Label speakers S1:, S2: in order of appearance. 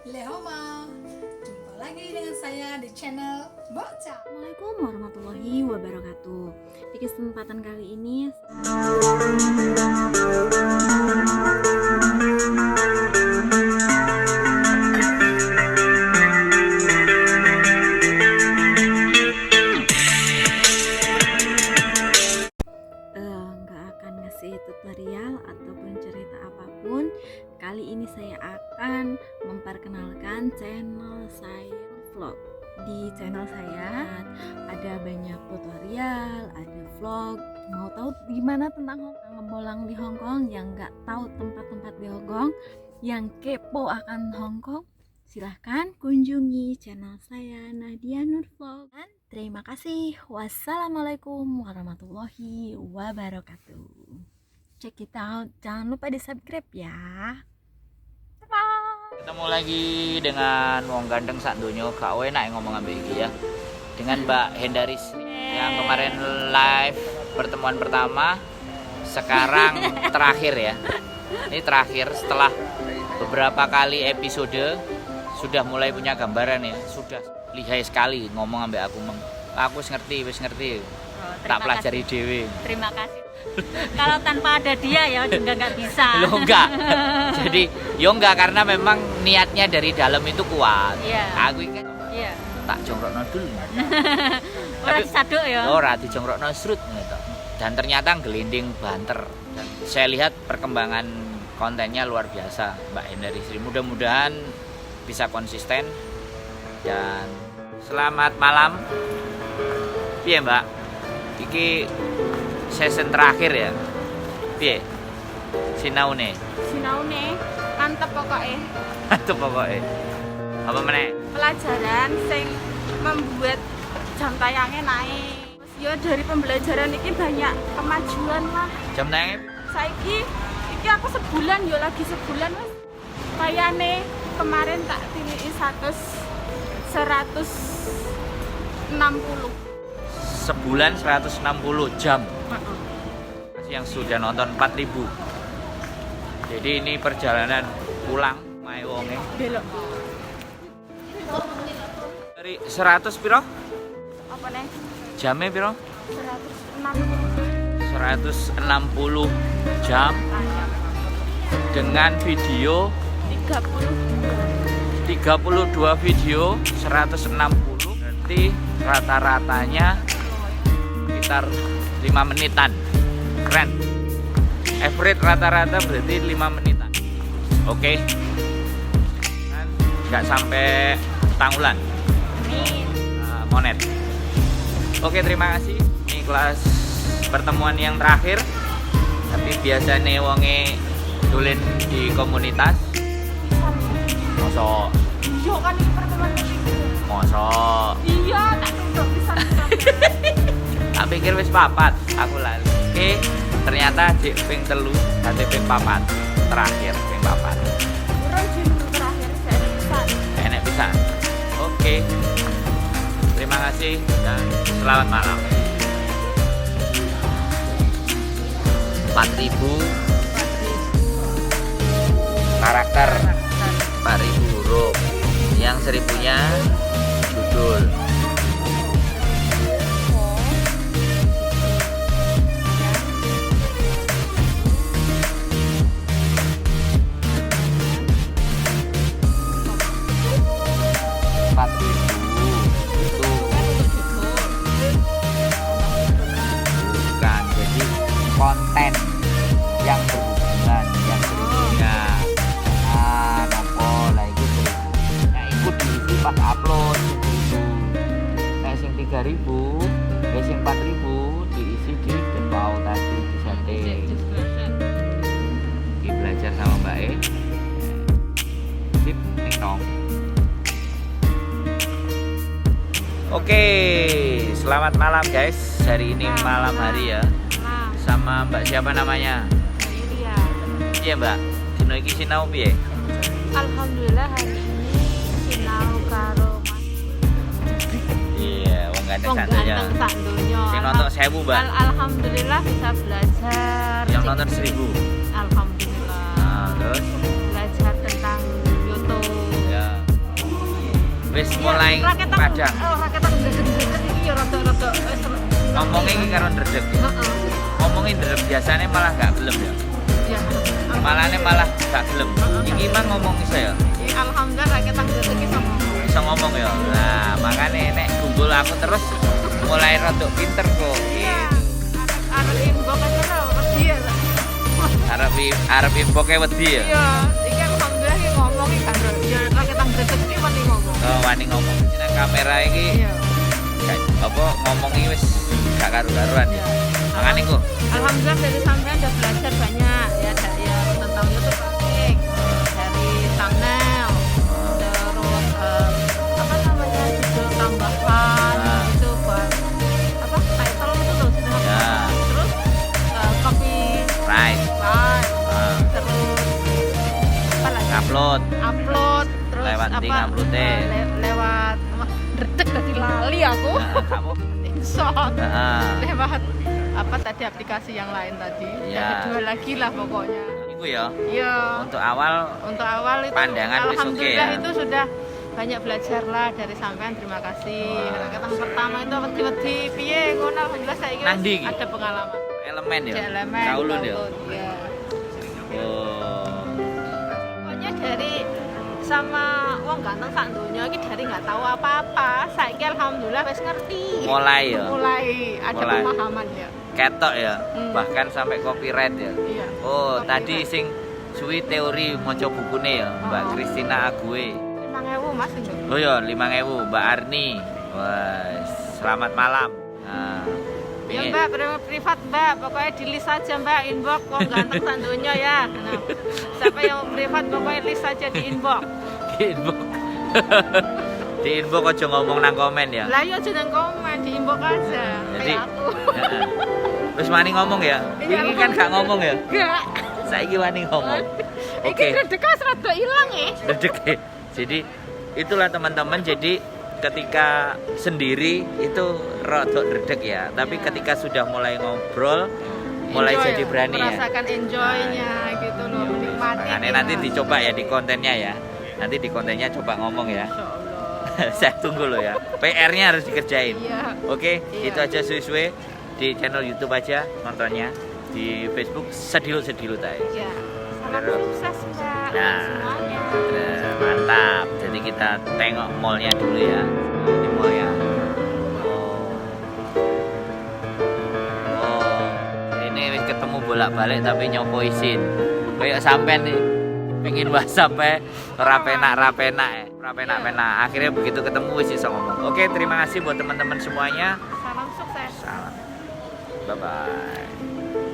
S1: Lehoma, jumpa lagi dengan saya di channel Bocah.
S2: Assalamualaikum warahmatullahi wabarakatuh. Di kesempatan kali ini nggak akan ngasih tutorial ataupun cerita apapun. Kali ini saya akan memperkenalkan channel saya vlog. Di channel saya ada banyak tutorial, ada vlog. Mau tahu gimana tentang Hongkong, ngebolang di Hongkong, yang nggak tahu tempat-tempat di Hongkong, yang kepo akan Hongkong, silahkan kunjungi channel saya, Nadia Nur Vlog. Dan terima kasih. Wassalamualaikum warahmatullahi wabarakatuh. Check it out. Jangan lupa di subscribe ya. Bye.
S3: Ketemu lagi dengan wong ganteng sak donya, gak enak ngomong ambek iki ya. Dengan Mbak Hendaris yang kemarin live pertemuan pertama, sekarang terakhir ya. Ini terakhir setelah beberapa kali episode sudah mulai punya gambaran ya. Sudah lihai sekali ngomong ambek aku. Aku wis ngerti. Tak pelajari dewe.
S2: Terima kasih. Kalau tanpa ada dia ya juga nggak bisa.
S3: Loh enggak. Jadi yo enggak, karena memang niatnya dari dalam itu kuat.
S2: Iya.
S3: Aku kan
S2: Iya.
S3: tak jongkrokno dulu.
S2: Ora saduk ya.
S3: Ora dijongkrokno srut gitu. Dan ternyata gelinding banter. Dan saya lihat perkembangan kontennya luar biasa, Mbak Hendarisri. Mudah-mudahan bisa konsisten. Dan selamat malam. Piye, Mbak? Iki season terakhir ya. Piye? Sinaune
S4: mantep pokoknya.
S3: itu pokoknya. Apa meneh?
S4: Pelajaran sing membuat jam tayangnya naik. Terus ya dari pembelajaran ini banyak kemajuan lah.
S3: Jam tayangnya
S4: Saiki iki aku sebulan yo lagi sebulan wis. Kayane kemarin tak tiliki 160.
S3: sebulan 160 jam. Yang sudah nonton 4.000. Jadi ini perjalanan pulang mae wonge.
S4: Belok.
S3: Dari 100 piro?
S4: Apa nih?
S3: Jamnya piro?
S4: 160.
S3: 160 jam dengan video 32 video 160, berarti rata-ratanya sekitar 5 menitan. Keren. Average rata-rata berarti 5 menitan. Oke. Kan nggak sampai tangulan. Monet. Oke, terima kasih. Ini kelas pertemuan yang terakhir. Tapi biasanya wonge dolen di komunitas. Mosok.
S4: Iya kan ini pertemuan ketiga.
S3: Mosok.
S4: Iya, tak nunduk pisan.
S3: Tak pikir wis papat, aku lali. Oke, ternyata jek ping 3, dadi ping 4. Terakhir ping 4.
S4: Kurang jendul terakhir saya pisan.
S3: Enak bisa. Oke. Terima kasih dan selamat malam. 4.000 karakter, 4.000 huruf. Yang 1.000-nya judul. Bukan, jadi konten yang berhubungan, yang berhubungan. Nopo lah itu berhubungan. Ikut diisi pas upload itu. Sing 3.000, sing 4.000 diisi di depau tadi di setting. Di belajar sama Mbak E. Sip, ning. Oke, selamat malam guys. Hari ini malam hari ya. Sama Mbak siapa namanya?
S4: Iya.
S3: Iya Mbak. Dino iki sinau piye?
S4: Alhamdulillah hari ini sinau karo
S3: Iya, wong ganteng
S4: Wong
S3: santunya.
S4: ganteng sak donya.
S3: Sing nonton 1000 Mbak.
S4: Alhamdulillah bisa belajar.
S3: Yang nonton 1000.
S4: Alhamdulillah.
S3: Nah, terus
S4: Belajar tentang YouTube.
S3: ya wis mulai padang.
S4: Oh, raketan gede-gede iki ya rada-rada wis.
S3: Ngomongnya iki karo ndredeg.
S4: Heeh.
S3: Ngomongin ndredeg biasanya malah gak gelem ya.
S4: Ya.
S3: Malahnya malah gak gelem. Iki mah ngomong iso ya.
S4: Alhamdulillah raketan gede iso ngomong.
S3: Bisa ngomong ya. Nah, makanya nek gumbul aku terus mulai rodok pinter kok.
S4: Iya. Arep imbok aja lho, wedi ya.
S3: Arep impoke wedi ya.
S4: Iya, iki alhamdulillah iki ngomong iki kan. Ya raketan gede iki wani ngomong.
S3: Oh, wani ngomong nang kamera iki.
S4: Iya.
S3: Gak apa ngomong iki wis gak karu-karuan ya. Makane kok
S4: Alhamdulillah dari sampean udah belajar banyak ya dari tentang YouTube Basic, dari thumbnail, terus apa namanya judul tambahan itu buat apa title itu loh sudah
S3: ya,
S4: terus copy
S3: right.
S4: terus apa lagi
S3: Upload.
S4: terus
S3: Lewat
S4: apa
S3: link upload-e.
S4: lewat redek dari lali aku
S3: Nah, kamu
S4: shot
S3: heeh.
S4: lewat apa tadi aplikasi yang lain tadi
S3: Ya.
S4: ada 2 lagi lah pokoknya.
S3: Iku ya.
S4: Iya.
S3: Untuk awal
S4: Untuk awal itu
S3: Pandangan wis oke
S4: alhamdulillah
S3: ya?
S4: itu sudah banyak belajar lah dari sampean, terima kasih. Raketan pertama itu wedi-wedi piye ngono alhamdulillah saiki
S3: Nang ndi iki?
S4: ada pengalaman.
S3: elemen ya.
S4: Di elemen.
S3: Kaulun ya.
S4: Iya.
S3: Oh.
S4: Pokoknya dari sama wong ganteng sak donya iki dari nggak tahu apa-apa, saiki alhamdulillah wis ngerti.
S3: Mulai ya.
S4: Mulai ada
S3: Mulai.
S4: pemahaman ya.
S3: Ketok ya. Bahkan sampai copyright ya.
S4: Iya.
S3: Oh,
S4: Copyright.
S3: tadi sing suwi teori maca bukune ya, Mbak
S4: Oh.
S3: Kristina Ague.
S4: 5.000 Mas itu.
S3: Oh ya, 5.000 Mbak Arni. Wah, selamat malam. Nah,
S4: Ya
S3: pingin-
S4: Mbak, privat Mbak, pokoknya di list aja Mbak, inbox, wong ganteng sandunya ya. Nah, siapa yang privat pokoknya list aja di inbox.
S3: di inbox. Di inbox aja ngomong nang komen ya.
S4: Lah ya jangan komen, di inbox aja.
S3: Jadi,
S4: Kayak aku.
S3: Terus wani ngomong ya?
S4: Iya,
S3: Ini kan gak ngomong ya?
S4: Enggak.
S3: Saiki wani ngomong.
S4: Iki
S3: Oke.
S4: redekas rada ilang ya.
S3: Dedek ya. Jadi itulah teman-teman. Jadi ketika sendiri itu rodok redek ya. Tapi ketika sudah mulai ngobrol, mulai
S4: Enjoy
S3: jadi
S4: ya,
S3: berani ya.
S4: merasakan enjoy-nya gitu loh, menikmati.
S3: Makanya nanti dicoba ya di kontennya ya. Nanti di kontennya coba ngomong ya.
S4: Insyaallah.
S3: Saya tunggu loh ya. PR-nya harus dikerjain.
S4: Iya.
S3: Oke,
S4: Iya.
S3: itu aja suwe-suwe di channel YouTube aja nontonnya. Di Facebook sedilut-sedilut aja.
S4: Ya. Salam sukses Mbak
S3: Nah.
S4: semuanya.
S3: Mantap. Jadi kita tengok mallnya dulu ya. Nah, ini mall ya. Oh, ini wis ketemu bolak-balik tapi nyopo isin. Kayak sampean nih pengin bahas sampai rapenak ya. Rapenak. Akhirnya begitu ketemu wis iso ngomong. Oke, terima kasih buat teman-teman semuanya.
S4: Salam sukses.
S3: Salam. Bye bye.